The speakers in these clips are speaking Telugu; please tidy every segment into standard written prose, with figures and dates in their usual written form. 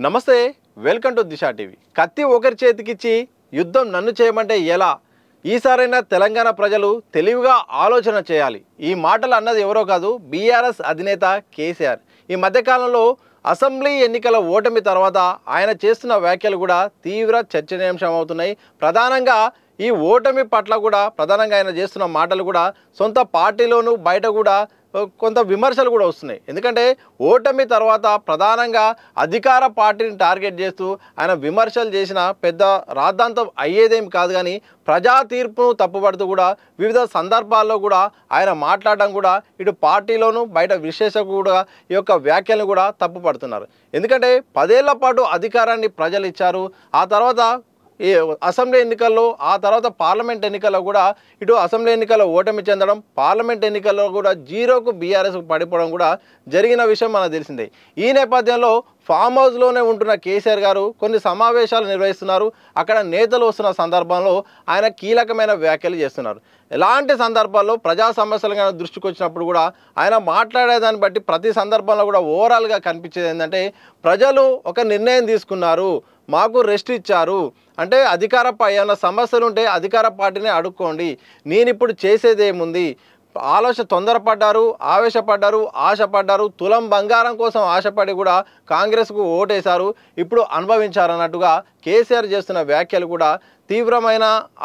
నమస్తే వెల్కమ్ టు దిశా టీవీ. కత్తి ఒకరి చేతికిచ్చి యుద్ధం నన్ను చేయమంటే ఎలా? ఈసారైనా తెలంగాణ ప్రజలు తెలివిగా ఆలోచన చేయాలి. ఈ మాటలు అన్నది ఎవరో కాదు, బీఆర్ఎస్ అధినేత కేసీఆర్. ఈ మధ్యకాలంలో అసెంబ్లీ ఎన్నికల ఓటమి తర్వాత ఆయన చేస్తున్న వ్యాఖ్యలు కూడా తీవ్ర చర్చనీయాంశం అవుతున్నాయి. ప్రధానంగా ఈ ఓటమి పట్ల కూడా ప్రధానంగా ఆయన చేస్తున్న మాటలు కూడా సొంత పార్టీలోనూ బయట కూడా కొంత విమర్శలు కూడా వస్తున్నాయి. ఎందుకంటే ఓటమి తర్వాత ప్రధానంగా అధికార పార్టీని టార్గెట్ చేస్తూ ఆయన విమర్శలు చేసిన పెద్ద రాద్ధాంతం అయ్యేదేం కాదు, కానీ ప్రజా తీర్పును తప్పుపడుతూ కూడా వివిధ సందర్భాల్లో కూడా ఆయన మాట్లాడడం కూడా ఇటు పార్టీలోనూ బయట విశ్లేషకులు కూడా ఈ యొక్క వ్యాఖ్యలను కూడా తప్పుపడుతున్నారు. ఎందుకంటే 10 ఏళ్ల పాటు అధికారాన్ని ప్రజలు ఇచ్చారు. ఆ తర్వాత ఈ అసెంబ్లీ ఎన్నికల్లో, ఆ తర్వాత పార్లమెంట్ ఎన్నికల్లో కూడా ఇటు అసెంబ్లీ ఎన్నికల్లో ఓటమి చెందడం, పార్లమెంట్ ఎన్నికల్లో కూడా జీరోకు బీఆర్ఎస్ పడిపోవడం కూడా జరిగిన విషయం మనకు తెలిసిందే. ఈ నేపథ్యంలో ఫామ్ హౌస్లోనే ఉంటున్న కేసీఆర్ గారు కొన్ని సమావేశాలు నిర్వహిస్తున్నారు. అక్కడ నేతలు వస్తున్న సందర్భంలో ఆయన కీలకమైన వ్యాఖ్యలు చేస్తున్నారు. ఎలాంటి సందర్భాల్లో ప్రజా సమస్యలు కానీ దృష్టికి వచ్చినప్పుడు కూడా ఆయన మాట్లాడేదాన్ని బట్టి ప్రతి సందర్భంలో కూడా ఓవరాల్గా కనిపించేది ఏంటంటే, ప్రజలు ఒక నిర్ణయం తీసుకున్నారు, మాకు రెస్ట్ ఇచ్చారు, అంటే ఏమైనా సమస్యలు ఉంటే అధికార పార్టీని అడుక్కోండి, నేను ఇప్పుడు చేసేదేముంది, తొందరపడ్డారు, ఆవేశపడ్డారు, ఆశపడ్డారు, తులం బంగారం కోసం ఆశపడి కూడా కాంగ్రెస్కు ఓటేశారు, ఇప్పుడు అనుభవించారన్నట్టుగా కేసీఆర్ చేస్తున్న వ్యాఖ్యలు కూడా తీవ్రమైన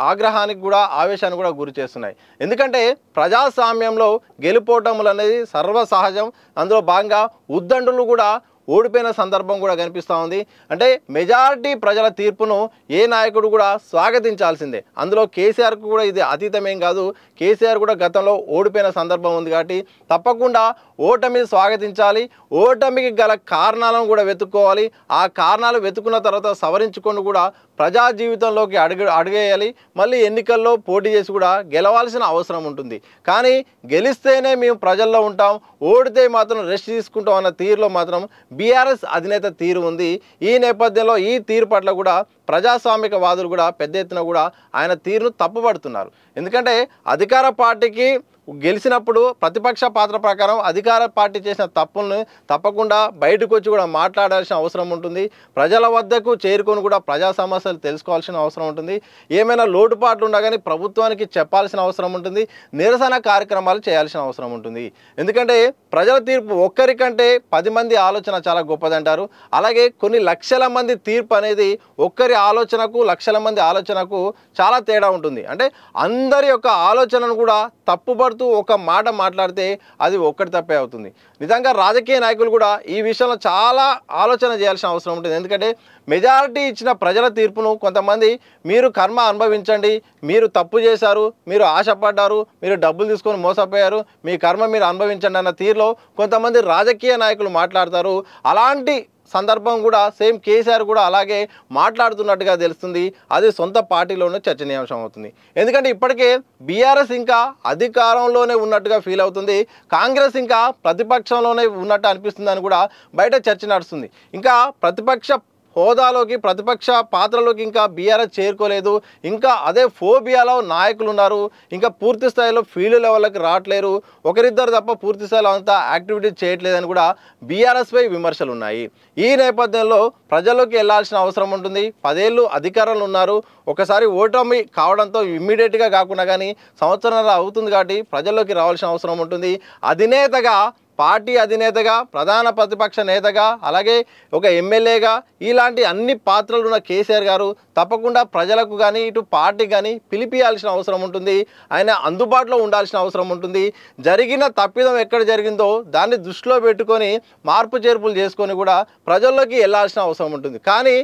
ఆగ్రహానికి కూడా ఆవేశానికి కూడా గురి చేస్తున్నాయి. ఎందుకంటే ప్రజాస్వామ్యంలో గెలుపోవటములు అనేది సర్వసహజం. అందులో భాగంగా ఉద్దండులు కూడా ఓడిపోయిన సందర్భం కూడా కనిపిస్తూ ఉంది. అంటే మెజారిటీ ప్రజల తీర్పును ఏ నాయకుడు కూడా స్వాగతించాల్సిందే. అందులో కేసీఆర్కు కూడా ఇది అతీతమేం కాదు. కేసీఆర్ కూడా గతంలో ఓడిపోయిన సందర్భం ఉంది కాబట్టి తప్పకుండా ఓటమిని స్వాగతించాలి. ఓటమికి గల కారణాలను కూడా వెతుక్కోవాలి. ఆ కారణాలు వెతుకున్న తర్వాత సవరించుకొని కూడా ప్రజా జీవితంలోకి అడుగేయాలి. మళ్ళీ ఎన్నికల్లో పోటీ చేసి కూడా గెలవాల్సిన అవసరం ఉంటుంది. కానీ గెలిస్తేనే మేము ప్రజల్లో ఉంటాం, ఓడితే మాత్రం రెస్ట్ తీసుకుంటాం అన్న తీరులో మాత్రం బీఆర్ఎస్ అధినేత తీరు ఉంది. ఈ నేపథ్యంలో ఈ తీరు పట్ల కూడా ప్రజాస్వామిక వాదులు కూడా పెద్ద ఎత్తున కూడా ఆయన తీరును తప్పుపడుతున్నారు. ఎందుకంటే అధికార పార్టీకి గెలిచినప్పుడు ప్రతిపక్ష పాత్ర ప్రకారం అధికార పార్టీ చేసిన తప్పులను తప్పకుండా బయటకు వచ్చి కూడా మాట్లాడాల్సిన అవసరం ఉంటుంది. ప్రజల వద్దకు చేరుకొని కూడా ప్రజా సమస్యలు తెలుసుకోవాల్సిన అవసరం ఉంటుంది. ఏమైనా లోటుపాట్లు ఉన్నా కానీ ప్రభుత్వానికి చెప్పాల్సిన అవసరం ఉంటుంది. నిరసన కార్యక్రమాలు చేయాల్సిన అవసరం ఉంటుంది. ఎందుకంటే ప్రజల తీర్పు ఒక్కరికంటే 10 మంది ఆలోచన చాలా గొప్పదంటారు. అలాగే కొన్ని లక్షల మంది తీర్పు అనేది ఒక్కరి ఆలోచనకు, లక్షల మంది ఆలోచనకు చాలా తేడా ఉంటుంది. అంటే అందరి యొక్క ఆలోచనను కూడా తప్పుపడుతూ ఒక మాట మాట్లాడితే అది ఒక్కటి తప్పే అవుతుంది. నిజంగా రాజకీయ నాయకులు కూడా ఈ విషయంలో చాలా ఆలోచన చేయాల్సిన అవసరం ఉంటుంది. ఎందుకంటే మెజారిటీ ఇచ్చిన ప్రజల తీర్పును కొంతమంది మీరు కర్మ అనుభవించండి, మీరు తప్పు చేశారు, మీరు ఆశపడ్డారు, మీరు డబ్బులు తీసుకొని మోసపోయారు, మీ కర్మ మీరు అనుభవించండి అన్న తీరులో కొంతమంది రాజకీయ నాయకులు మాట్లాడతారు. అలాంటి సందర్భం కూడా సేమ్ కేసీఆర్ కూడా అలాగే మాట్లాడుతున్నట్టుగా తెలుస్తుంది. అది సొంత పార్టీలోనే చర్చనీయాంశం అవుతుంది. ఎందుకంటే ఇప్పటికే బీఆర్ఎస్ ఇంకా అధికారంలోనే ఉన్నట్టుగా ఫీల్ అవుతుంది, కాంగ్రెస్ ఇంకా ప్రతిపక్షంలోనే ఉన్నట్టు అనిపిస్తుంది అని కూడా బయట చర్చ నడుస్తుంది. ఇంకా ప్రతిపక్ష హోదాలోకి, ప్రతిపక్ష పాత్రలోకి ఇంకా బీఆర్ఎస్ చేరుకోలేదు. ఇంకా అదే ఫోబియాలో నాయకులు ఉన్నారు. ఇంకా పూర్తి స్థాయిలో ఫీల్డ్ లెవెల్కి రావట్లేరు, ఒకరిద్దరు తప్ప పూర్తి స్థాయిలో అంతా యాక్టివిటీ చేయట్లేదని కూడా బీఆర్ఎస్పై విమర్శలు ఉన్నాయి. ఈ నేపథ్యంలో ప్రజల్లోకి వెళ్లాల్సిన అవసరం ఉంటుంది. 10 ఏళ్ళు అధికారంలో ఉన్నారు. ఒకసారి ఓటమి కావడంతో ఇమ్మీడియట్గా కాకుండా కానీ సంవత్సరాలు అవుతుంది కాబట్టి ప్రజల్లోకి రావాల్సిన అవసరం ఉంటుంది. అధినేతగా, పార్టీ అధినేతగా, ప్రధాన ప్రతిపక్ష నేతగా, అలాగే ఒక ఎమ్మెల్యేగా ఇలాంటి అన్ని పాత్రలు ఉన్న కేసీఆర్ గారు తప్పకుండా ప్రజలకు కానీ ఇటు పార్టీ కానీ పిలిపియాల్సిన అవసరం ఉంటుంది. ఆయన అందుబాటులో ఉండాల్సిన అవసరం ఉంటుంది. జరిగిన తప్పిదం ఎక్కడ జరిగిందో దాన్ని దృష్టిలో పెట్టుకొని మార్పు చేర్పులు చేసుకొని కూడా ప్రజల్లోకి వెళ్ళాల్సిన అవసరం ఉంటుంది. కానీ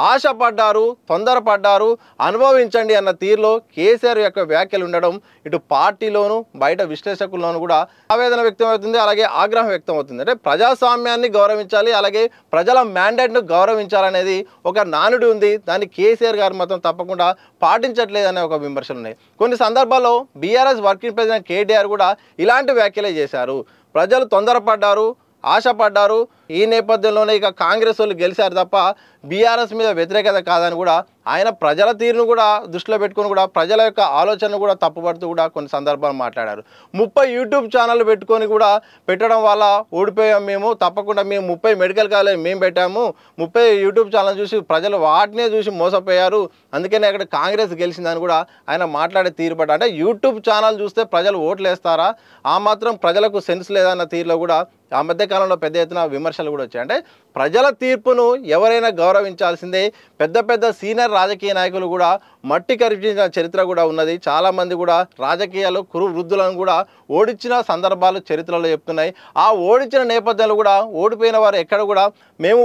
ఆశపడ్డారు, తొందరపడ్డారు, అనుభవించండి అన్న తీరులో కేసీఆర్ యొక్క వ్యాఖ్యలు ఉండడం ఇటు పార్టీలోను బయట విశ్లేషకుల్లోనూ కూడా ఆవేదన వ్యక్తమవుతుంది, అలాగే ఆగ్రహం వ్యక్తం అవుతుంది. అంటే ప్రజాస్వామ్యాన్ని గౌరవించాలి, అలాగే ప్రజల మ్యాండేట్ను గౌరవించాలనేది ఒక నానుడి ఉంది. దాన్ని కేసీఆర్ గారు మాత్రం తప్పకుండా పాటించట్లేదనే ఒక విమర్శలు ఉన్నాయి. కొన్ని సందర్భాల్లో బీఆర్ఎస్ వర్కింగ్ ప్రెసిడెంట్ కేటీఆర్ కూడా ఇలాంటి వ్యాఖ్యలే చేశారు. ప్రజలు తొందరపడ్డారు, ఆశపడ్డారు, ఈ నేపథ్యంలోనే ఇక కాంగ్రెస్ వాళ్ళు గెలిచారు తప్ప బీఆర్ఎస్ మీద వ్యతిరేకత కాదని కూడా ఆయన ప్రజల తీరును కూడా దృష్టిలో పెట్టుకుని కూడా ప్రజల యొక్క ఆలోచనను కూడా తప్పుపడుతూ కూడా కొన్ని సందర్భాలు మాట్లాడారు. 30 యూట్యూబ్ ఛానళ్ళు పెట్టుకొని కూడా పెట్టడం వల్ల ఓడిపోయాం మేము, తప్పకుండా మేము 30 మెడికల్ కాలేజ్ మేము పెట్టాము, 30 యూట్యూబ్ ఛానల్ చూసి ప్రజలు వాటినే చూసి మోసపోయారు, అందుకనే అక్కడ కాంగ్రెస్ గెలిచిందని కూడా ఆయన మాట్లాడే తీరు పట్ట. అంటే యూట్యూబ్ ఛానల్ చూస్తే ప్రజలు ఓట్లు వేస్తారా, ఆ మాత్రం ప్రజలకు సెన్స్ లేదన్న తీరులో కూడా ఆ మధ్యకాలంలో పెద్ద ఎత్తున విమర్శలు కూడా వచ్చాయి. అంటే ప్రజల తీర్పును ఎవరైనా గౌరవించాల్సిందే. పెద్ద పెద్ద సీనియర్ రాజకీయ నాయకులు కూడా మట్టి కరిపించిన చరిత్ర కూడా ఉన్నది. చాలామంది కూడా రాజకీయాలు కురు వృద్ధులను కూడా ఓడించిన సందర్భాలు చరిత్రలో చెప్తున్నాయి. ఆ ఓడించిన నేపథ్యంలో కూడా ఓడిపోయిన వారు ఎక్కడ కూడా మేము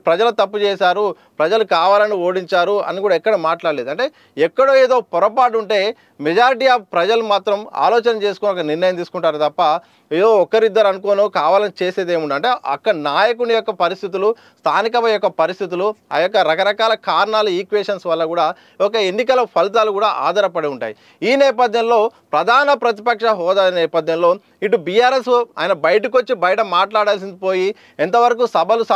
ప్రజలు తప్పు చేశారు, ప్రజలు కావాలని ఓడించారు అని కూడా ఎక్కడ మాట్లాడలేదు. అంటే ఎక్కడో ఏదో పొరపాటు ఉంటే మెజారిటీ ఆఫ్ ప్రజలు మాత్రం ఆలోచన చేసుకుని ఒక నిర్ణయం తీసుకుంటారు తప్ప ఏదో ఒక్కరిద్దరు అనుకోను కావాలని చేసేది ఏముండ. అంటే అక్కడ నాయకుని యొక్క పరిస్థితులు, స్థానిక యొక్క పరిస్థితులు, ఆ యొక్క రకరకాల కారణాలు, ఈక్వేషన్స్ వల్ల కూడా ఒక ఎన్నికల ఫలితాలు కూడా ఆధారపడి ఉంటాయి. ఈ నేపథ్యంలో ప్రధాన ప్రతిపక్ష హోదా నేపథ్యంలో ఇటు బీఆర్ఎస్ ఆయన బయటకు వచ్చి బయట మాట్లాడాల్సింది పోయి ఎంతవరకు సభలు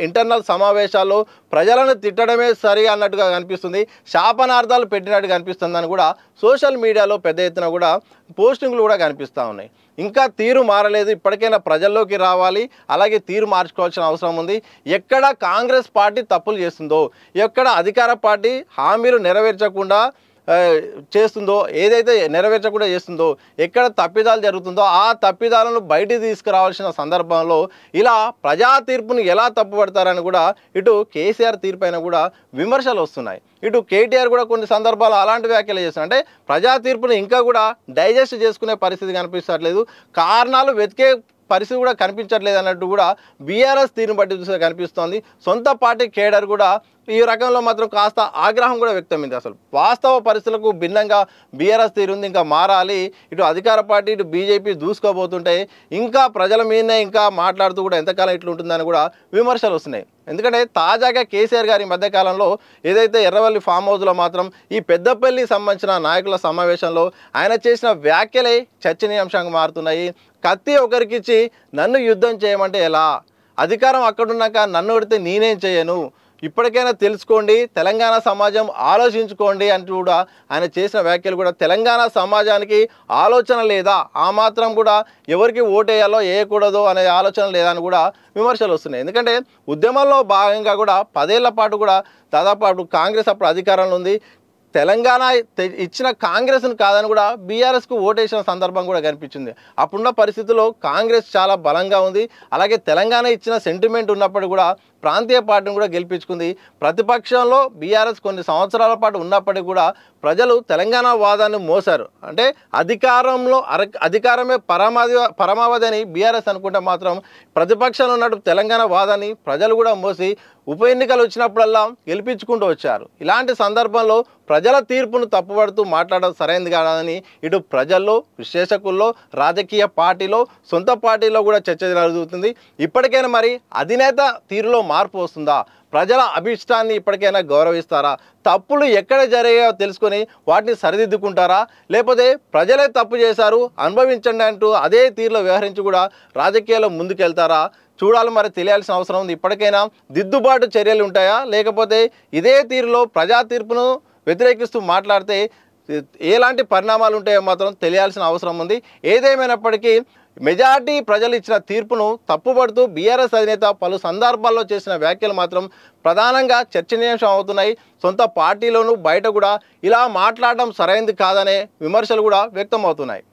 ఇంటర్నల్ సమావేశాల్లో ప్రజలను తిట్టడమే సరి అన్నట్టుగా కనిపిస్తుంది, శాపనార్థాలు పెట్టినట్టుగా కనిపిస్తుందని కూడా సోషల్ మీడియాలో పెద్ద ఎత్తున కూడా పోస్టింగ్లు కూడా కనిపిస్తూ ఉన్నాయి. ఇంకా తీరు మారలేదు, ఇప్పటికైనా ప్రజల్లోకి రావాలి, అలాగే తీరు మార్చుకోవాల్సిన అవసరం ఉంది. ఎక్కడ కాంగ్రెస్ పార్టీ తప్పులు చేస్తుందో, ఎక్కడ అధికార పార్టీ హామీలు నెరవేర్చకుండా చేస్తుందో, ఏదైతే నెరవేర్చకుండా చేస్తుందో, ఎక్కడ తప్పిదాలు జరుగుతుందో ఆ తప్పిదాలను బయటికి తీసుకురావాల్సిన సందర్భంలో ఇలా ప్రజా తీర్పును ఎలా తప్పుపడతారని కూడా ఇటు కేసీఆర్ తీర్పైన కూడా విమర్శలు వస్తున్నాయి. ఇటు కేటీఆర్ కూడా కొన్ని సందర్భాలు అలాంటి వ్యాఖ్యలు చేస్తున్నారు. అంటే ప్రజా తీర్పును ఇంకా కూడా డైజెస్ట్ చేసుకునే పరిస్థితి కనిపించట్లేదు, కారణాలు వెతికే పరిస్థితి కూడా కనిపించట్లేదు అన్నట్టు కూడా బీఆర్ఎస్ తీరును బట్టి చూస్తే కనిపిస్తోంది. సొంత పార్టీ కేడర్ కూడా ఈ రకంలో మాత్రం కాస్త ఆగ్రహం కూడా వ్యక్తమైంది. అసలు వాస్తవ పరిస్థితులకు భిన్నంగా బీఆర్ఎస్ తీరు ఉంది, ఇంకా మారాలి, ఇటు అధికార పార్టీ ఇటు బీజేపీ దూసుకోబోతుంటే ఇంకా ప్రజల మీదనే ఇంకా మాట్లాడుతూ కూడా ఎంతకాలం ఇట్లా ఉంటుందని కూడా విమర్శలు వస్తున్నాయి. ఎందుకంటే తాజాగా కేసీఆర్ గారి మధ్యకాలంలో ఏదైతే ఎర్రవల్లి ఫామ్ హౌస్లో మాత్రం ఈ పెద్దపల్లి సంబంధించిన నాయకుల సమావేశంలో ఆయన చేసిన వ్యాఖ్యలే చర్చనీయాంశంగా మారుతున్నాయి. కత్తి ఒకరికిచ్చి నన్ను యుద్ధం చేయమంటే ఎలా, అధికారం అక్కడున్నాక నన్ను కొడితే నేనేం చేయను, ఇప్పటికైనా తెలుసుకోండి, తెలంగాణ సమాజం ఆలోచించుకోండి అంటూ కూడా ఆయన చేసిన వ్యాఖ్యలు కూడా తెలంగాణ సమాజానికి ఆలోచన లేదా, ఆ మాత్రం కూడా ఎవరికి ఓటేయాలో వేయకూడదో అనే ఆలోచన లేదా అని కూడా విమర్శలు వస్తున్నాయి. ఎందుకంటే ఉద్యమంలో భాగంగా కూడా 10 ఏళ్ల పాటు కూడా దాదాపు అప్పుడు కాంగ్రెస్ అప్పుడు అధికారంలో ఉంది, తెలంగాణ ఇచ్చిన కాంగ్రెస్ను కాదని కూడా బీఆర్ఎస్కు ఓటేసిన సందర్భం కూడా కనిపించింది. అప్పుడున్న పరిస్థితుల్లో కాంగ్రెస్ చాలా బలంగా ఉంది, అలాగే తెలంగాణ ఇచ్చిన సెంటిమెంట్ ఉన్నప్పుడు కూడా ప్రాంతీయ పార్టీని కూడా గెలిపించుకుంది. ప్రతిపక్షంలో బీఆర్ఎస్ కొన్ని సంవత్సరాల పాటు ఉన్నప్పటికీ కూడా ప్రజలు తెలంగాణ వాదాన్ని మోసారు. అంటే అధికారమే పరమావధి అని బీఆర్ఎస్ అనుకుంటే మాత్రం ప్రతిపక్షంలో ఉన్నట్టు తెలంగాణ వాదాన్ని ప్రజలు కూడా మోసి ఉప ఎన్నికలు వచ్చినప్పుడల్లా గెలిపించుకుంటూ వచ్చారు. ఇలాంటి సందర్భంలో ప్రజల తీర్పును తప్పుపడుతూ మాట్లాడడం సరైనది కాదని ఇటు ప్రజల్లో, విశ్లేషకుల్లో, రాజకీయ పార్టీలో, సొంత పార్టీలో కూడా చర్చ జరుగుతుంది. ఇప్పటికైనా మరి అధినేత తీరులో మార్పు వస్తుందా, ప్రజల అభిష్టాన్ని ఇప్పటికైనా గౌరవిస్తారా, తప్పులు ఎక్కడ జరిగాయో తెలుసుకొని వాటిని సరిదిద్దుకుంటారా, లేకపోతే ప్రజలే తప్పు చేశారు అనుభవించండి అంటూ అదే తీరులో వ్యవహరించి కూడా రాజకీయాల్లో ముందుకెళ్తారా చూడాలి. మరి తెలియాల్సిన అవసరం ఉంది. ఇప్పటికైనా దిద్దుబాటు చర్యలు ఉంటాయా, లేకపోతే ఇదే తీరులో ప్రజా తీర్పును వ్యతిరేకిస్తూ మాట్లాడితే ఎలాంటి పరిణామాలు ఉంటాయో మాత్రం తెలియాల్సిన అవసరం ఉంది. ఏదేమైనప్పటికీ మెజార్టీ ప్రజలు ఇచ్చిన తీర్పును తప్పుపడుతూ బీఆర్ఎస్ అధినేత పలు సందర్భాల్లో చేసిన వ్యాఖ్యలు మాత్రం ప్రధానంగా చర్చనీయాంశం అవుతున్నాయి. సొంత పార్టీలోనూ బయట కూడా ఇలా మాట్లాడడం సరైనది కాదనే విమర్శలు కూడా వ్యక్తం అవుతున్నాయి.